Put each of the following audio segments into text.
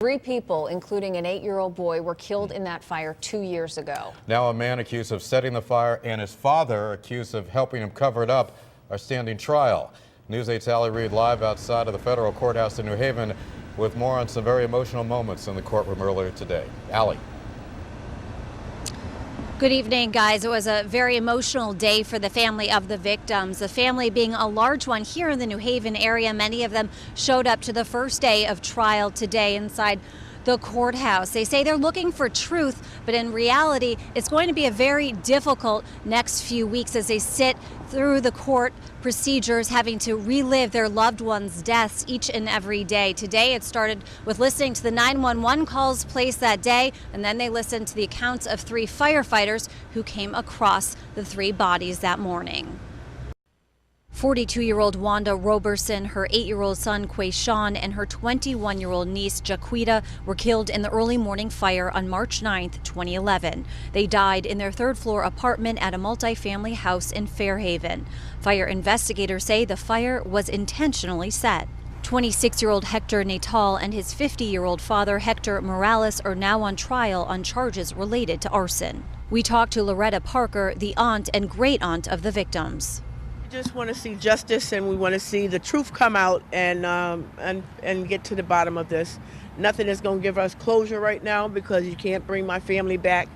3 people, including an 8-year-old boy, were killed in that fire 2 years ago. Now a man accused of setting the fire and his father, accused of helping him cover it up, are standing trial. News 8's Allie Reed live outside of the federal courthouse in New Haven with more on some very emotional moments in the courtroom earlier today. Allie. Good evening, guys. It was a very emotional day for the family of the victims. The family being a large one here in the New Haven area. Many of them showed up to the first day of trial today inside the courthouse. They say they're looking for truth, but in reality, it's going to be a very difficult next few weeks as they sit through the court procedures, having to relive their loved ones' deaths each and every day. Today, it started with listening to the 911 calls placed that day, and then they listened to the accounts of 3 firefighters who came across the 3 bodies that morning. 42-year-old Wanda Roberson, her 8-year-old son Quayshawn, and her 21-year-old niece Jaquita were killed in the early morning fire on March 9, 2011. They died in their 3rd-floor apartment at a multifamily house in Fairhaven. Fire investigators say the fire was intentionally set. 26-year-old Hector Natal and his 50-year-old father Hector Morales are now on trial on charges related to arson. We talked to Loretta Parker, the aunt and great-aunt of the victims. We just want to see justice, and we want to see the truth come out and get to the bottom of this. Nothing is going to give us closure right now because you can't bring my family back.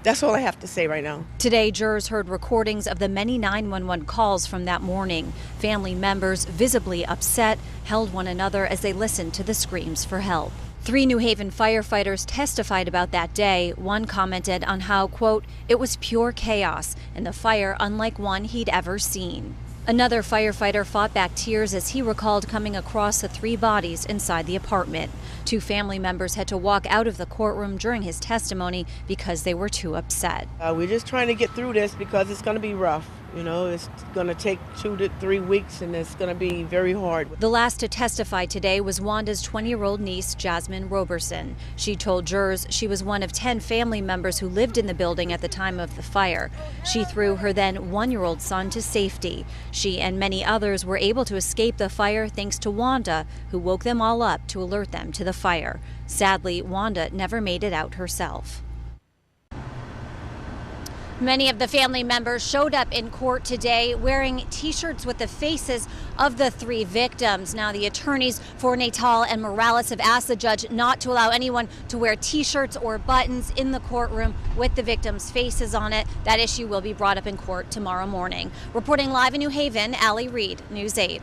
That's all I have to say right now. Today, jurors heard recordings of the many 911 calls from that morning. Family members, visibly upset, held one another as they listened to the screams for help. 3 New Haven firefighters testified about that day. One commented on how, quote, it was pure chaos and the fire unlike one he'd ever seen. Another firefighter fought back tears as he recalled coming across the 3 bodies inside the apartment. 2 family members had to walk out of the courtroom during his testimony because they were too upset. We're just trying to get through this because it's going to be rough. You know, it's going to take 2 to 3 weeks, and it's going to be very hard. The last to testify today was Wanda's 20-year-old niece, Jasmine Roberson. She told jurors she was one of 10 family members who lived in the building at the time of the fire. She threw her then 1-year-old son to safety. She and many others were able to escape the fire thanks to Wanda, who woke them all up to alert them to the fire. Sadly, Wanda never made it out herself. Many of the family members showed up in court today wearing T-shirts with the faces of the 3 victims. Now, the attorneys for Natal and Morales have asked the judge not to allow anyone to wear T-shirts or buttons in the courtroom with the victims' faces on it. That issue will be brought up in court tomorrow morning. Reporting live in New Haven, Allie Reed, News 8.